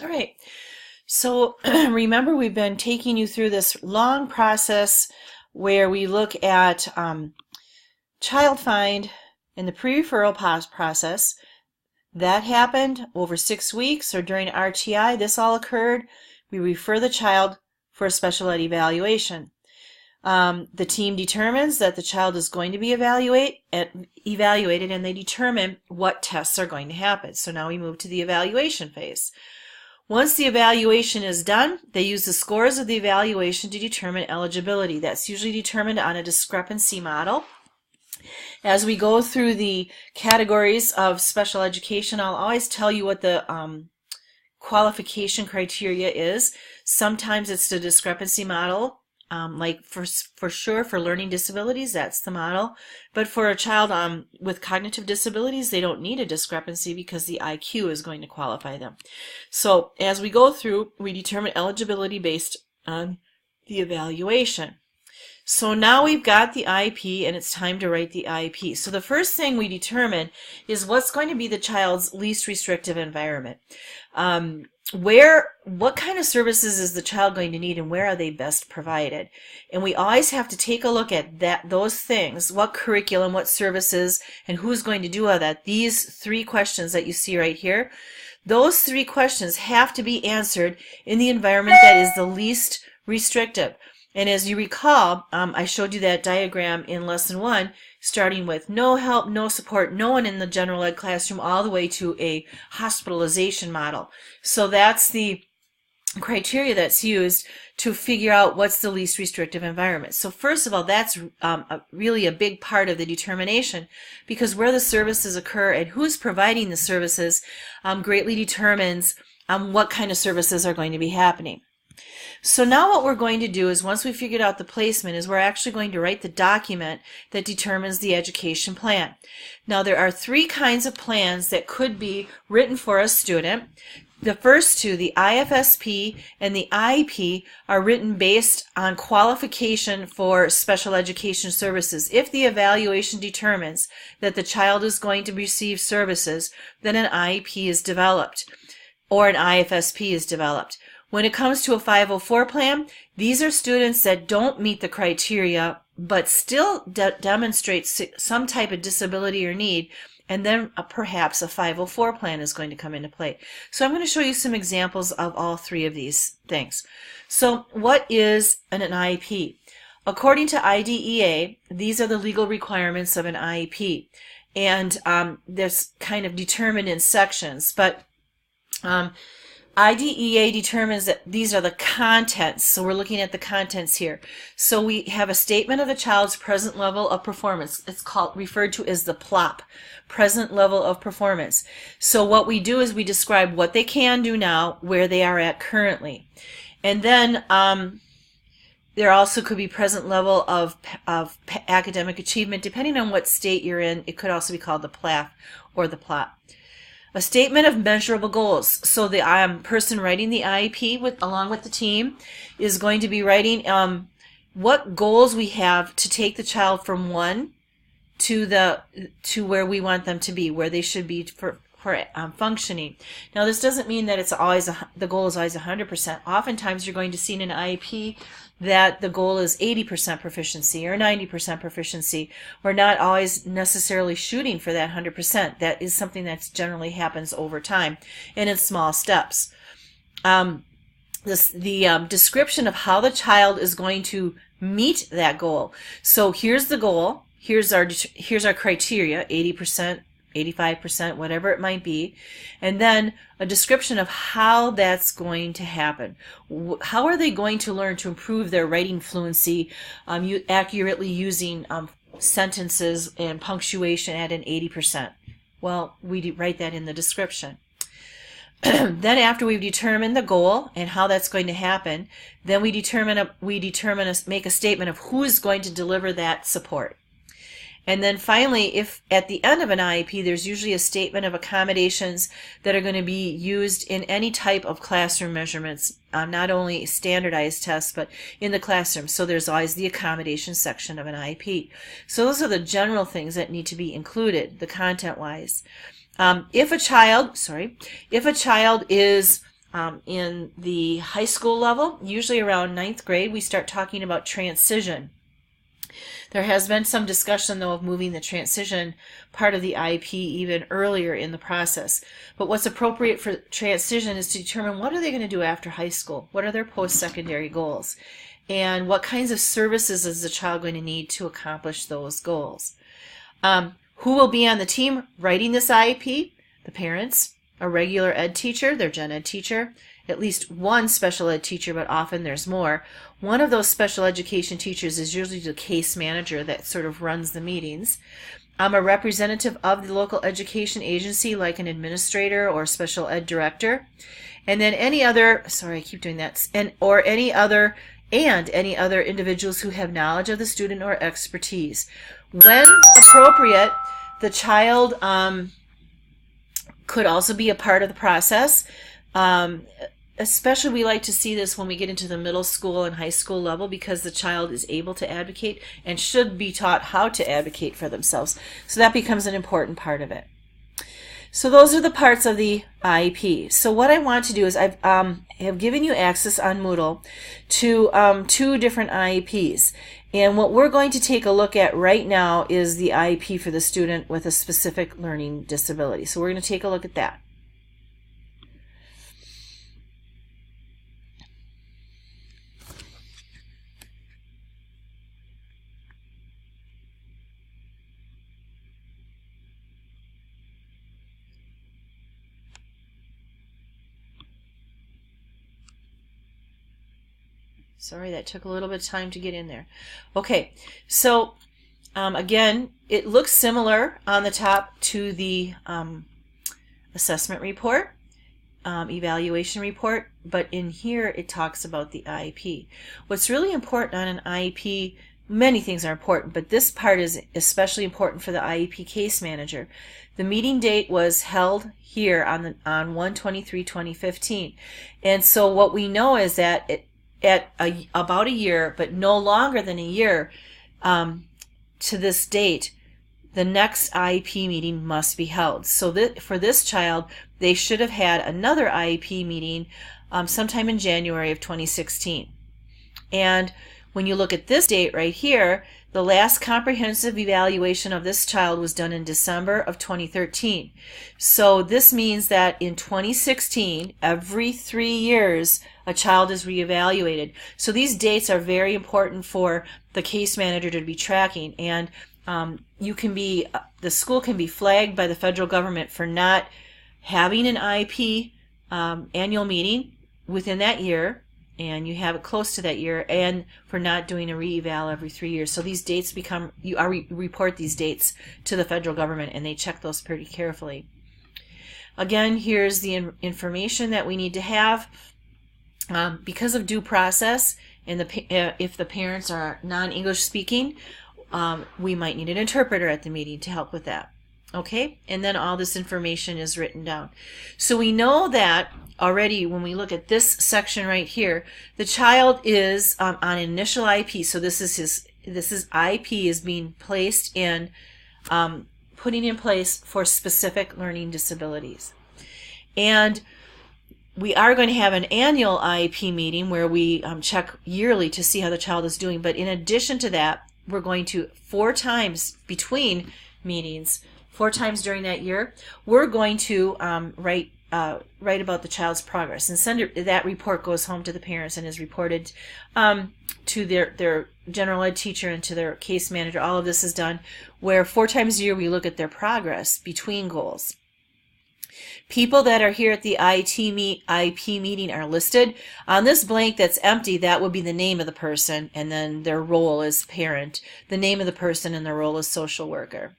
All right. So remember, we've been taking you through this long process where we look at child find and the pre-referral process. That happened over 6 weeks or during RTI. This all occurred. We refer the child for a special ed evaluation. The team determines that the child is going to be evaluated, and they determine what tests are going to happen. So now we move to the evaluation phase. Once the evaluation is done, they use the scores of the evaluation to determine eligibility. That's usually determined on a discrepancy model. As we go through the categories of special education, I'll always tell you what the qualification criteria is. Sometimes it's the discrepancy model. Like for sure for learning disabilities, that's the model. But for a child with cognitive disabilities, they don't need a discrepancy because the IQ is going to qualify them. So as we go through, we determine eligibility based on the evaluation. So now we've got the IEP and it's time to write the IEP. So the first thing we determine is what's going to be the child's least restrictive environment. What kind of services is the child going to need and where are they best provided? And we always have to take a look at those things, what curriculum, what services, and who's going to do all that. These 3 questions that you see right here, those 3 questions have to be answered in the environment that is the least restrictive. And as you recall, I showed you that diagram in lesson 1, starting with no help, no support, no one in the general ed classroom, all the way to a hospitalization model. So that's the criteria that's used to figure out what's the least restrictive environment. So first of all, that's really a big part of the determination, because where the services occur and who's providing the services greatly determines what kind of services are going to be happening. So now what we're going to do is, once we figured out the placement, is we're actually going to write the document that determines the education plan. Now there are 3 kinds of plans that could be written for a student. The first 2, the IFSP and the IEP, are written based on qualification for special education services. If the evaluation determines that the child is going to receive services, then an IEP is developed or an IFSP is developed. When it comes to a 504 plan, these are students that don't meet the criteria but still demonstrate some type of disability or need, and then perhaps a 504 plan is going to come into play. So I'm going to show you some examples of all 3 of these things. So what is an IEP? According to IDEA, these are the legal requirements of an IEP, and that's kind of determined in sections, but IDEA determines that these are the contents, so we're looking at the contents here. So we have a statement of the child's present level of performance. It's referred to as the PLOP, present level of performance. So what we do is we describe what they can do now, where they are at currently. And then there also could be present level of academic achievement. Depending on what state you're in, it could also be called the PLAF or the PLOP. A statement of measurable goals. So the person writing the IEP along with the team is going to be writing what goals we have to take the child from 1 to where we want them to be, where they should be for functioning. Now this doesn't mean that it's always the goal is always 100%. Oftentimes you're going to see in an IEP that the goal is 80% proficiency or 90% proficiency. We're not always necessarily shooting for that 100%. That is something that generally happens over time and in small steps. The description of how the child is going to meet that goal. So here's the goal. Here's our criteria, 80%, 85%, whatever it might be, and then a description of how that's going to happen. How are they going to learn to improve their writing fluency, accurately using sentences and punctuation at an 80%? Well, we write that in the description. Then after we've determined the goal and how that's going to happen, then we make a statement of who is going to deliver that support. And then finally, if at the end of an IEP, there's usually a statement of accommodations that are going to be used in any type of classroom measurements, not only standardized tests, but in the classroom. So there's always the accommodation section of an IEP. So those are the general things that need to be included, the content-wise. If a child is In the high school level, usually around ninth grade, we start talking about transition. There has been some discussion, though, of moving the transition part of the IEP even earlier in the process. But what's appropriate for transition is to determine what are they going to do after high school? What are their post-secondary goals? And what kinds of services is the child going to need to accomplish those goals? Who will be on the team writing this IEP? The parents, a regular ed teacher, their gen ed teacher, at least one special ed teacher, but often there's more. One of those special education teachers is usually the case manager that sort of runs the meetings. A representative of the local education agency, like an administrator or special ed director. And then any other, sorry, I keep doing that, and any other individuals who have knowledge of the student or expertise. When appropriate, the child could also be a part of the process. Especially we like to see this when we get into the middle school and high school level, because the child is able to advocate and should be taught how to advocate for themselves. So that becomes an important part of it. So those are the parts of the IEP. So what I want to do is I have given you access on Moodle to 2 different IEPs. And what we're going to take a look at right now is the IEP for the student with a specific learning disability. So we're going to take a look at that. Sorry, that took a little bit of time to get in there. Okay, so again, it looks similar on the top to the assessment report, evaluation report, but in here it talks about the IEP. What's really important on an IEP, many things are important, but this part is especially important for the IEP case manager. The meeting date was held here on 1/23/2015, and so what we know is that at about a year, but no longer than a year to this date, the next IEP meeting must be held. So that for this child, they should have had another IEP meeting sometime in January of 2016. And when you look at this date right here, the last comprehensive evaluation of this child was done in December of 2013. So this means that in 2016, every 3 years, a child is reevaluated. So these dates are very important for the case manager to be tracking. And the school can be flagged by the federal government for not having an IEP annual meeting within that year, and you have it close to that year, and for not doing a re-eval every 3 years. So these dates report these dates to the federal government, and they check those pretty carefully. Again, here's the information that we need to have. Because of due process, and if the parents are non-English speaking, we might need an interpreter at the meeting to help with that. Okay, and then all this information is written down. So we know that already when we look at this section right here, the child is on an initial IEP. So this is IEP is being placed in, putting in place for specific learning disabilities. And we are going to have an annual IEP meeting where we check yearly to see how the child is doing. But in addition to that, we're going to 4 times between meetings, 4 times during that year, we're going to write about the child's progress, and that report goes home to the parents and is reported to their general ed teacher and to their case manager. All of this is done where 4 times a year we look at their progress between goals. People that are here at the IEP meeting are listed. On this blank that's empty, that would be the name of the person, and then their role as parent, the name of the person, and their role as social worker.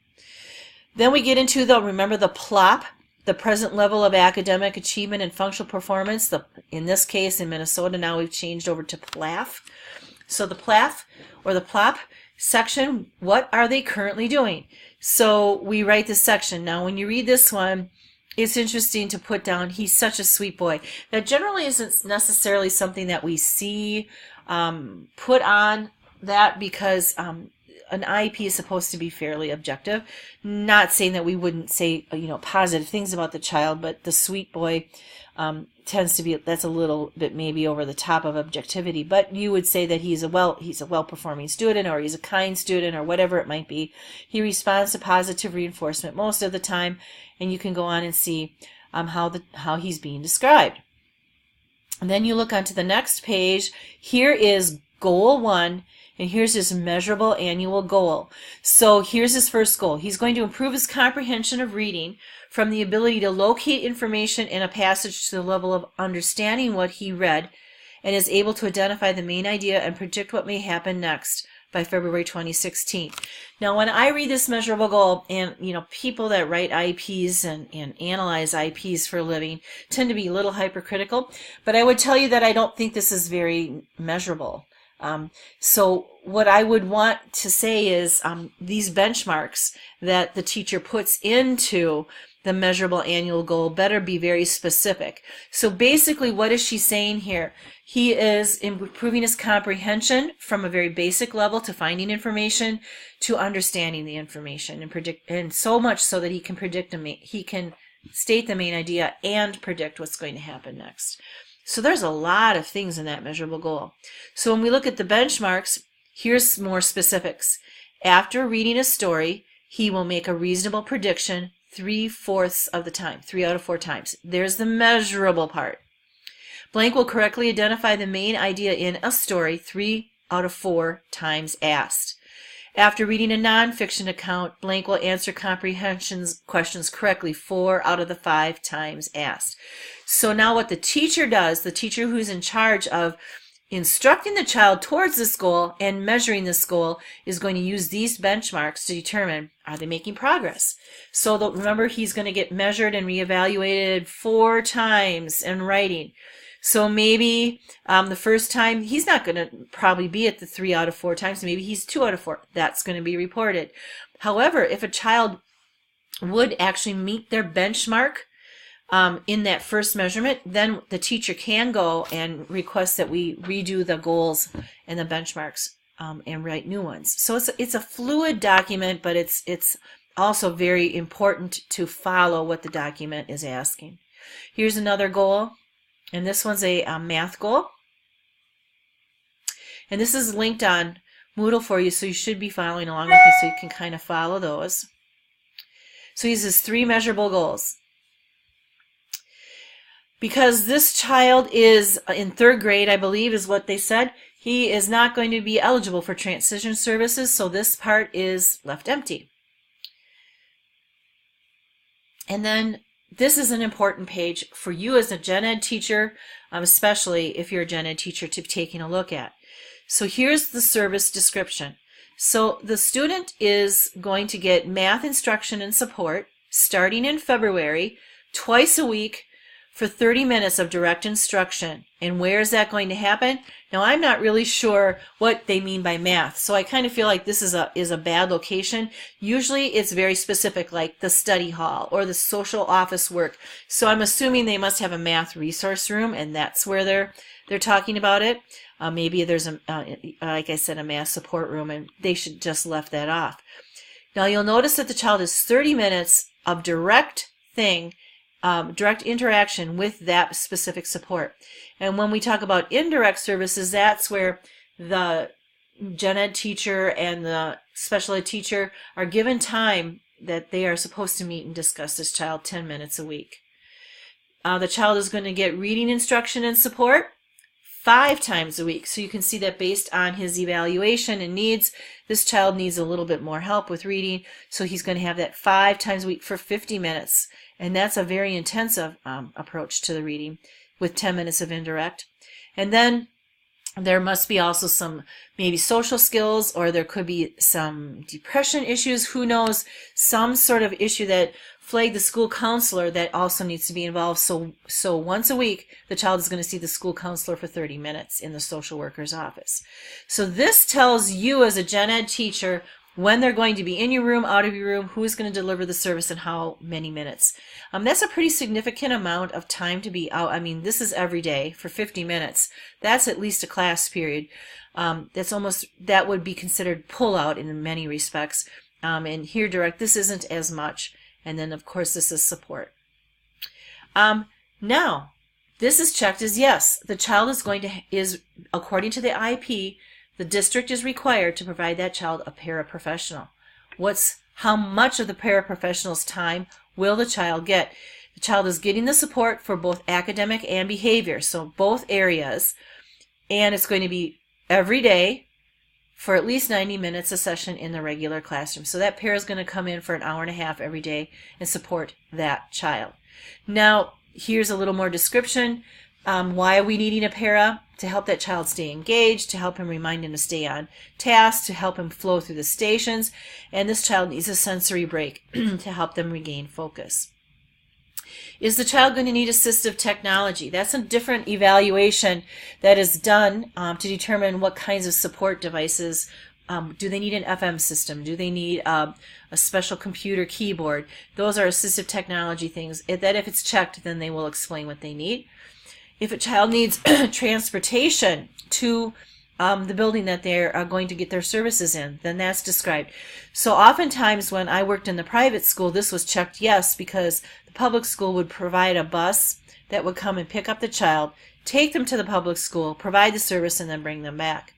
Then we get into remember the PLOP, the present level of academic achievement and functional performance. In this case, in Minnesota, now we've changed over to PLAF. So the PLAF, or the PLOP section, what are they currently doing? So we write this section. Now when you read this one, it's interesting to put down, he's such a sweet boy. That generally isn't necessarily something that we see put on that, because an IEP is supposed to be fairly objective. Not saying that we wouldn't say, positive things about the child, but the sweet boy tends to be, that's a little bit maybe over the top of objectivity, but you would say that he's a well-performing student, or he's a kind student, or whatever it might be. He responds to positive reinforcement most of the time, and you can go on and see how he's being described. And then you look onto the next page. Here is goal 1, and here's his measurable annual goal. So here's his first goal. He's going to improve his comprehension of reading from the ability to locate information in a passage to the level of understanding what he read, and is able to identify the main idea and predict what may happen next by February 2016. Now, when I read this measurable goal, and people that write IEPs and analyze IEPs for a living tend to be a little hypercritical, but I would tell you that I don't think this is very measurable. So what I would want to say is these benchmarks that the teacher puts into the measurable annual goal better be very specific. So basically, what is she saying here? He is improving his comprehension from a very basic level to finding information to understanding the information, and so much so that he can state the main idea and predict what's going to happen next. So there's a lot of things in that measurable goal. So when we look at the benchmarks, here's more specifics. After reading a story, he will make a reasonable prediction 3/4 of the time, 3 out of 4 times. There's the measurable part. Blank will correctly identify the main idea in a story 3 out of 4 times asked. After reading a nonfiction account, blank will answer comprehension questions correctly 4 out of the 5 times asked. So now what the teacher does, the teacher who's in charge of instructing the child towards this goal and measuring this goal, is going to use these benchmarks to determine, are they making progress? So remember, he's going to get measured and reevaluated 4 times in writing. So maybe the first time he's not going to probably be at the 3 out of 4 times. Maybe he's 2 out of 4. That's going to be reported. However, if a child would actually meet their benchmark in that first measurement, then the teacher can go and request that we redo the goals and the benchmarks and write new ones. So it's a fluid document, but it's also very important to follow what the document is asking. Here's another goal, and this one's a math goal. And this is linked on Moodle for you, so you should be following along with me so you can kind of follow those. So he uses 3 measurable goals. Because this child is in 3rd grade, I believe is what they said, he is not going to be eligible for transition services, so this part is left empty. And then this is an important page for you as a gen ed teacher, especially if you're a gen ed teacher, to be taking a look at. So here's the service description. So the student is going to get math instruction and support starting in February, twice a week, for 30 minutes of direct instruction. And where is that going to happen? Now, I'm not really sure what they mean by math, so I kind of feel like this is a bad location. Usually it's very specific, like the study hall or the social office work. So I'm assuming they must have a math resource room, and that's where they're talking about it. Maybe there's like I said, a math support room, and they should just left that off. Now you'll notice that the child has 30 minutes of direct interaction with that specific support. And when we talk about indirect services, that's where the gen ed teacher and the special ed teacher are given time that they are supposed to meet and discuss this child 10 minutes a week. The child is going to get reading instruction and support 5 times a week. So you can see that based on his evaluation and needs, this child needs a little bit more help with reading. So he's going to have that 5 times a week for 50 minutes. And that's a very intensive approach to the reading with 10 minutes of indirect. And then there must be also some maybe social skills, or there could be some depression issues, who knows, some sort of issue that flagged the school counselor that also needs to be involved. So once a week, the child is going to see the school counselor for 30 minutes in the social worker's office. So this tells you as a gen ed teacher when they're going to be in your room, out of your room, who's going to deliver the service, and how many minutes. That's a pretty significant amount of time to be out. I mean, this is every day for 50 minutes. That's at least a class period. That would be considered pull-out in many respects. And here direct, this isn't as much. And then, of course, this is support. Now, this is checked as yes. The child is according to the IEP, the district is required to provide that child a paraprofessional. How much of the paraprofessional's time will the child get? The child is getting the support for both academic and behavior, so both areas, and it's going to be every day for at least 90 minutes a session in the regular classroom. So that para is going to come in for an hour and a half every day and support that child. Now, here's a little more description. Why are we needing a para? To help that child stay engaged, to help him remind him to stay on task, to help him flow through the stations, and this child needs a sensory break to help them regain focus. Is the child going to need assistive technology? That's a different evaluation that is done to determine what kinds of support devices. Do they need an FM system? Do they need a special computer keyboard? Those are assistive technology things that if it's checked, then they will explain what they need. If a child needs transportation to the building that they're going to get their services in, then that's described. So oftentimes when I worked in the private school, this was checked yes, because the public school would provide a bus that would come and pick up the child, take them to the public school, provide the service, and then bring them back.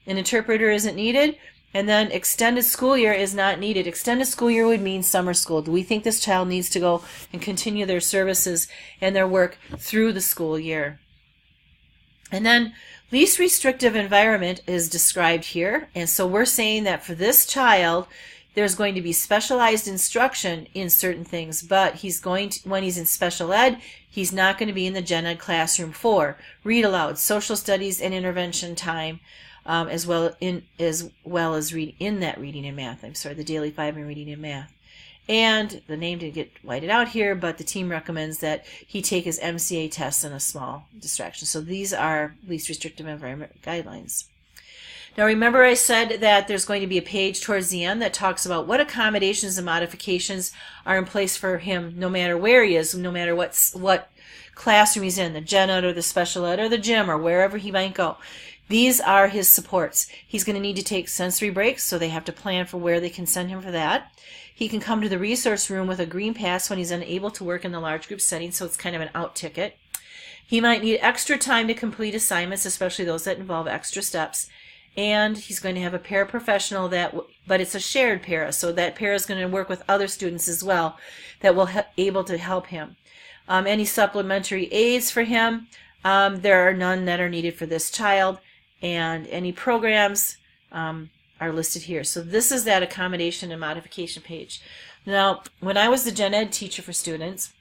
An interpreter isn't needed, and then extended school year is not needed. Extended school year would mean summer school. Do we think this child needs to go and continue their services and their work through the school year? And then least restrictive environment is described here. And so we're saying that for this child, there's going to be specialized instruction in certain things, but when he's in special ed, he's not going to be in the gen ed classroom for read aloud, social studies, and intervention time. As well as read in that reading and math. The daily 5 in reading and math. And the name didn't get whited out here, but the team recommends that he take his MCA tests in a small distraction. So these are least restrictive environment guidelines. Now remember I said that there's going to be a page towards the end that talks about what accommodations and modifications are in place for him no matter where he is, no matter what classroom he's in, the gen ed or the special ed or the gym or wherever he might go. These are his supports. He's going to need to take sensory breaks, so they have to plan for where they can send him for that. He can come to the resource room with a green pass when he's unable to work in the large group setting, so it's kind of an out ticket. He might need extra time to complete assignments, especially those that involve extra steps. And he's going to have a paraprofessional but it's a shared para, so that para is going to work with other students as well that will able to help him. Any supplementary aids for him, there are none that are needed for this child. And any programs are listed here. So this is that accommodation and modification page. Now, when I was the gen ed teacher for students,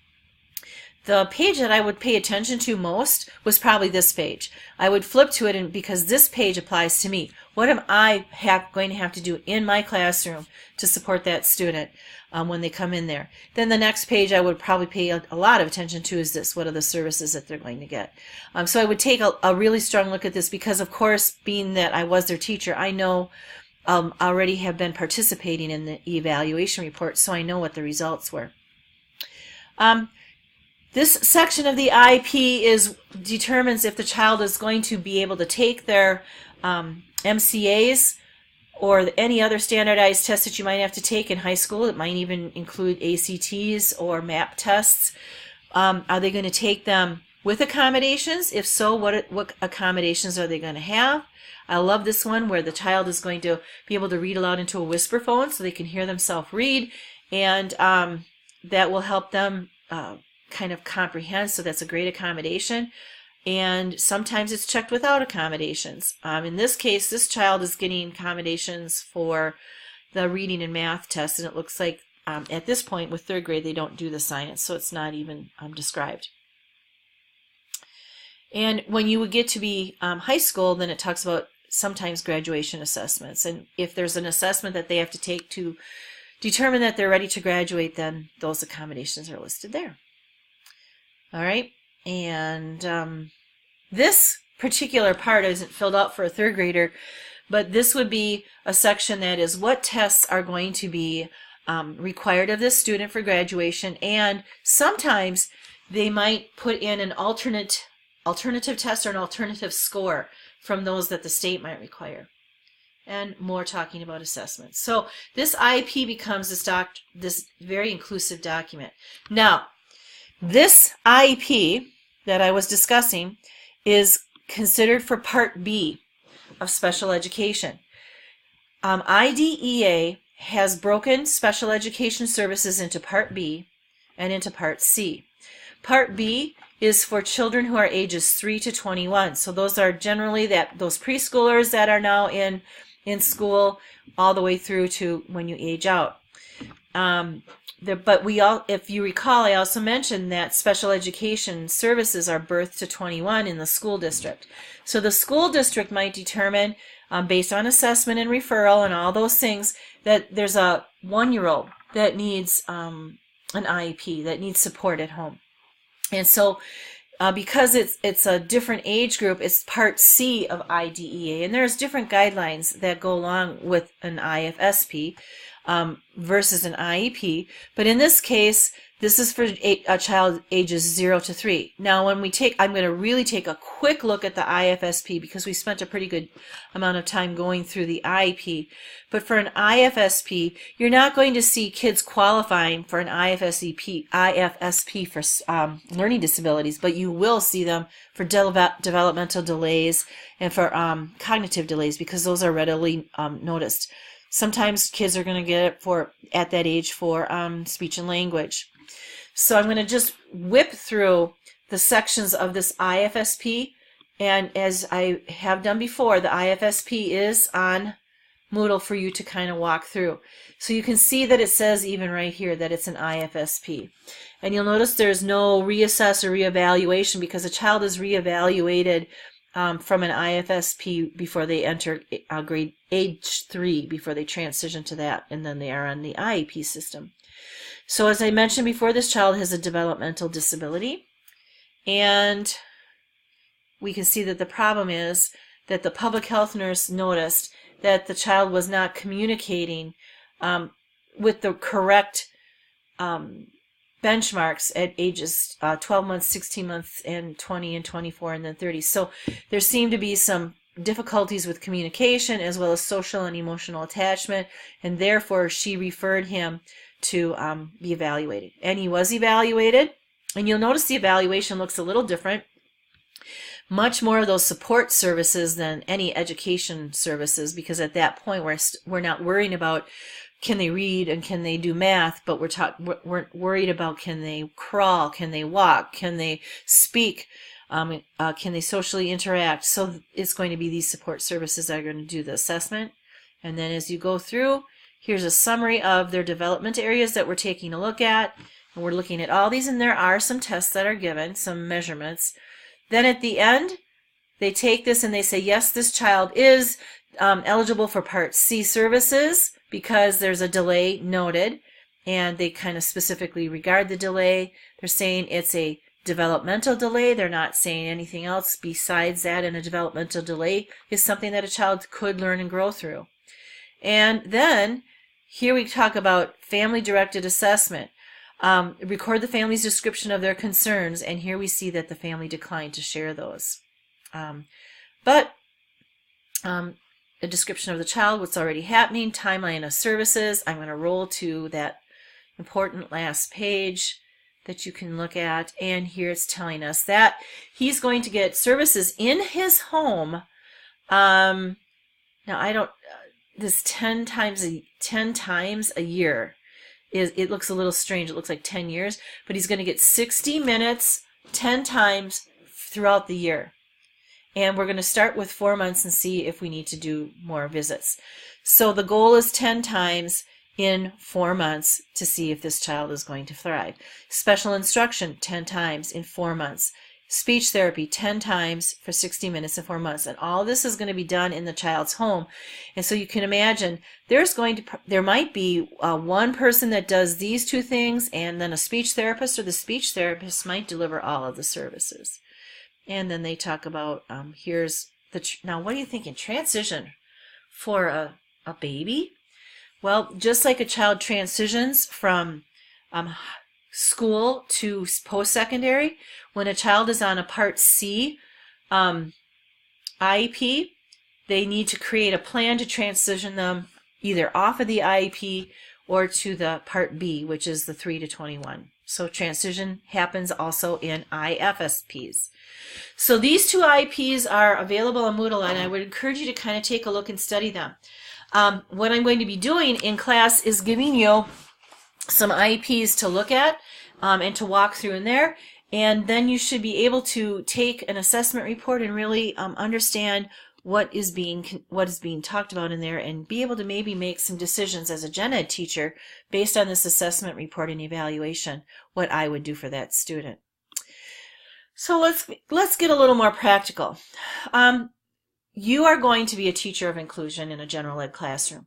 the page that I would pay attention to most was probably this page. I would flip to it because this page applies to me. What am I going to have to do in my classroom to support that student when they come in there? Then the next page I would probably pay a lot of attention to is this. What are the services that they're going to get? So I would take a really strong look at this because, of course, being that I was their teacher, I know already have been participating in the evaluation report, so I know what the results were. This section of the IEP determines if the child is going to be able to take their MCAs or any other standardized tests that you might have to take in high school. It might even include ACTs or MAP tests. Are they going to take them with accommodations? If so, what accommodations are they going to have? I love this one where the child is going to be able to read aloud into a whisper phone so they can hear themselves read, and that will help them kind of comprehend, so that's a great accommodation. And sometimes it's checked without accommodations. In this case, this child is getting accommodations for the reading and math test, and it looks like at this point with third grade they don't do the science, so it's not even described. And when you would get to be high school, then it talks about sometimes graduation assessments, and if there's an assessment that they have to take to determine that they're ready to graduate, then those accommodations are listed there. All right, and this particular part isn't filled out for a third grader, But this would be a section that is what tests are going to be required of this student for graduation, and sometimes they might put in an alternative test or an alternative score from those that the state might require. And more talking about assessments. So this IEP becomes this very inclusive document. Now, this IEP that I was discussing is considered for Part B of special education. IDEA has broken special education services into Part B and into Part C. Part B is for children who are ages 3 to 21. So those are generally those preschoolers that are now in school all the way through to when you age out. But if you recall, I also mentioned that special education services are birth to 21 in the school district. So the school district might determine, based on assessment and referral and all those things, that there's a 1-year-old that needs an IEP, that needs support at home. And so because it's a different age group, it's Part C of IDEA, and there's different guidelines that go along with an IFSP versus an IEP. But in this case, this is for a child ages 0 to 3. Now, I'm going to really take a quick look at the IFSP because we spent a pretty good amount of time going through the IEP. But for an IFSP, you're not going to see kids qualifying for an IFSP for learning disabilities, but you will see them for developmental delays and for cognitive delays, because those are readily noticed. Sometimes kids are going to get it at that age for speech and language. So I'm going to just whip through the sections of this IFSP, and as I have done before, the IFSP is on Moodle for you to kind of walk through. So you can see that it says even right here that it's an IFSP. And you'll notice there's no reassess or reevaluation, because a child is reevaluated from an IFSP before they enter grade age 3, before they transition to that, and then they are on the IEP system. So as I mentioned before, this child has a developmental disability, and we can see that the problem is that the public health nurse noticed that the child was not communicating with the correct benchmarks at ages 12 months, 16 months, and 20 and 24 and then 30. So there seemed to be some difficulties with communication as well as social and emotional attachment, and therefore she referred him to be evaluated. And he was evaluated, and you'll notice the evaluation looks a little different. Much more of those support services than any education services, because at that point we're not worrying about can they read and can they do math, but we're worried about can they crawl, can they walk, can they speak, can they socially interact. So it's going to be these support services that are going to do the assessment. And then as you go through, here's a summary of their development areas that we're taking a look at. And we're looking at all these, and there are some tests that are given, some measurements. Then at the end, they take this and they say, yes, this child is eligible for Part C services because there's a delay noted, and they kind of specifically regard the delay. They're saying it's a developmental delay. They're not saying anything else besides that, and a developmental delay is something that a child could learn and grow through. And then here we talk about family-directed assessment. Record the family's description of their concerns, and here we see that the family declined to share those. But a description of the child, what's already happening, timeline of services. I'm going to roll to that important last page that you can look at, and here it's telling us that he's going to get services in his home. Now I don't, this 10 times a year. It looks a little strange. It looks like 10 years, but he's going to get 60 minutes 10 times throughout the year. And we're going to start with 4 months and see if we need to do more visits. So the goal is 10 times in 4 months to see if this child is going to thrive. Special instruction 10 times in 4 months. Speech therapy 10 times for 60 minutes in 4 months. And all this is going to be done in the child's home. And so you can imagine there might be one person that does these two things, and then a speech therapist, or the speech therapist might deliver all of the services. And then they talk about, now what are you thinking? Transition for a baby? Well, just like a child transitions from school to post-secondary, when a child is on a Part C IEP, they need to create a plan to transition them either off of the IEP or to the Part B, which is the 3 to 21. So transition happens also in IFSPs. So these two IEPs are available on Moodle, and I would encourage you to kind of take a look and study them. What I'm going to be doing in class is giving you some IEPs to look at and to walk through in there, and then you should be able to take an assessment report and really understand what is being talked about in there, and be able to maybe make some decisions as a gen ed teacher based on this assessment report and evaluation, what I would do for that student. So let's get a little more practical. You are going to be a teacher of inclusion in a general ed classroom.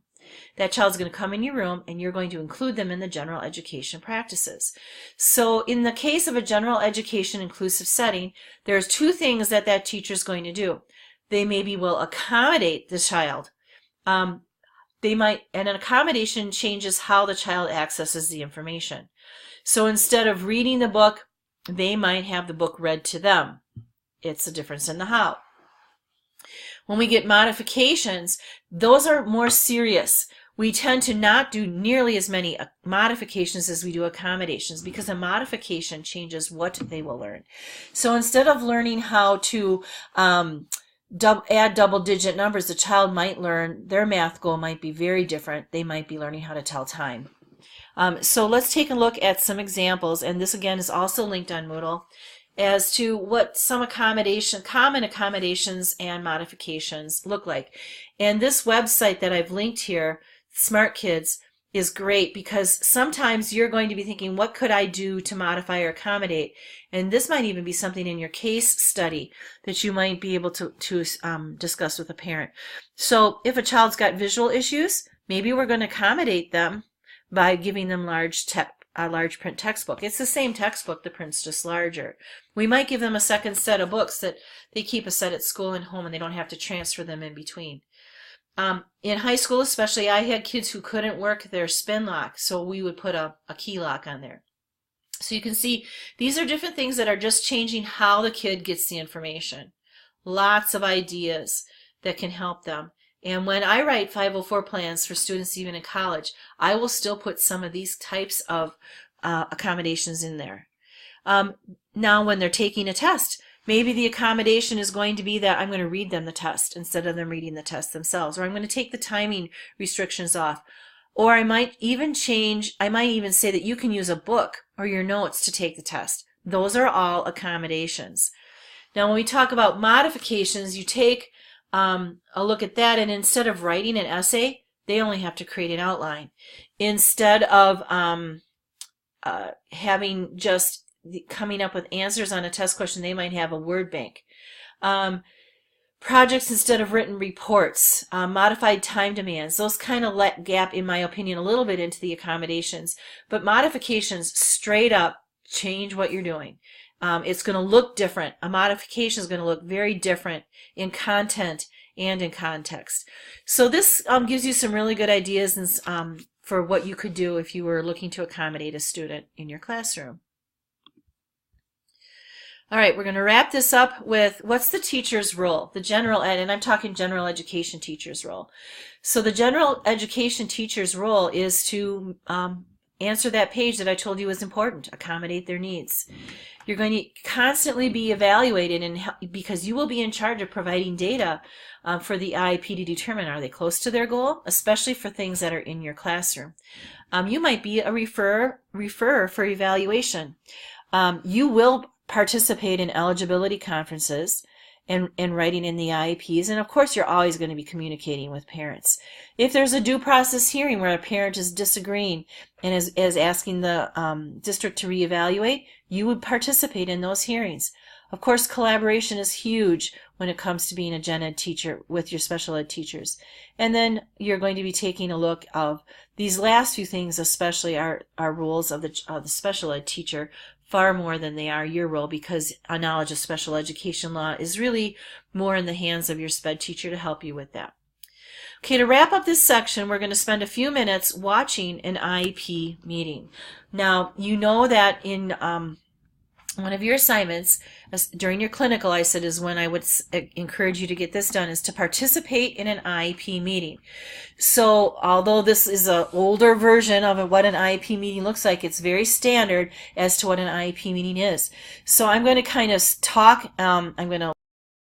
That child's going to come in your room and you're going to include them in the general education practices. So in the case of a general education inclusive setting, there's two things that teacher is going to do. They maybe will accommodate the child. And an accommodation changes how the child accesses the information. So instead of reading the book, they might have the book read to them. It's a difference in the how. When we get modifications, those are more serious. We tend to not do nearly as many modifications as we do accommodations, because a modification changes what they will learn. So instead of learning how to add double-digit numbers, the child might learn, their math goal might be very different. They might be learning how to tell time. So let's take a look at some examples, and this again is also linked on Moodle, as to what some common accommodations and modifications look like. And this website that I've linked here, Smart Kids, is great because sometimes you're going to be thinking, what could I do to modify or accommodate? And this might even be something in your case study that you might be able to discuss with a parent. So if a child's got visual issues, maybe we're going to accommodate them by giving them a large print textbook. It's the same textbook, the print's just larger. We might give them a second set of books that they keep a set at school and home, and they don't have to transfer them in between. In high school especially, I had kids who couldn't work their spin lock, so we would put a key lock on there. So you can see these are different things that are just changing how the kid gets the information. Lots of ideas that can help them. And when I write 504 plans for students even in college, I will still put some of these types of accommodations in there. Now when they're taking a test, maybe the accommodation is going to be that I'm going to read them the test instead of them reading the test themselves, or I'm going to take the timing restrictions off. Or I might even say that you can use a book or your notes to take the test. Those are all accommodations. Now when we talk about modifications, you take a look at that, and instead of writing an essay, they only have to create an outline. Instead of having just coming up with answers on a test question, they might have a word bank. Projects instead of written reports, modified time demands, those kind of let gap, in my opinion, a little bit into the accommodations. But modifications straight up change what you're doing. It's going to look different. A modification is going to look very different in content and in context. So this gives you some really good ideas for what you could do if you were looking to accommodate a student in your classroom. All right, we're going to wrap this up with what's the teacher's role, the general ed, and I'm talking general education teacher's role. So the general education teacher's role is to answer that page that I told you was important, accommodate their needs. You're going to constantly be evaluated, because you will be in charge of providing data for the IEP to determine, are they close to their goal, especially for things that are in your classroom. You might be a referrer for evaluation. You will participate in eligibility conferences and writing in the IEPs, and of course you're always going to be communicating with parents. If there's a due process hearing where a parent is disagreeing and is asking the district to reevaluate, you would participate in those hearings. Of course, collaboration is huge when it comes to being a gen ed teacher with your special ed teachers. And then you're going to be taking a look of these last few things, especially are roles of the special ed teacher, far more than they are your role, because a knowledge of special education law is really more in the hands of your SPED teacher to help you with that. Okay, to wrap up this section, we're going to spend a few minutes watching an IEP meeting. Now, you know that in one of your assignments during your clinical, I said, is when I would encourage you to get this done, is to participate in an IEP meeting. So although this is an older version of what an IEP meeting looks like, it's very standard as to what an IEP meeting is. So I'm going to kind of talk, I'm going to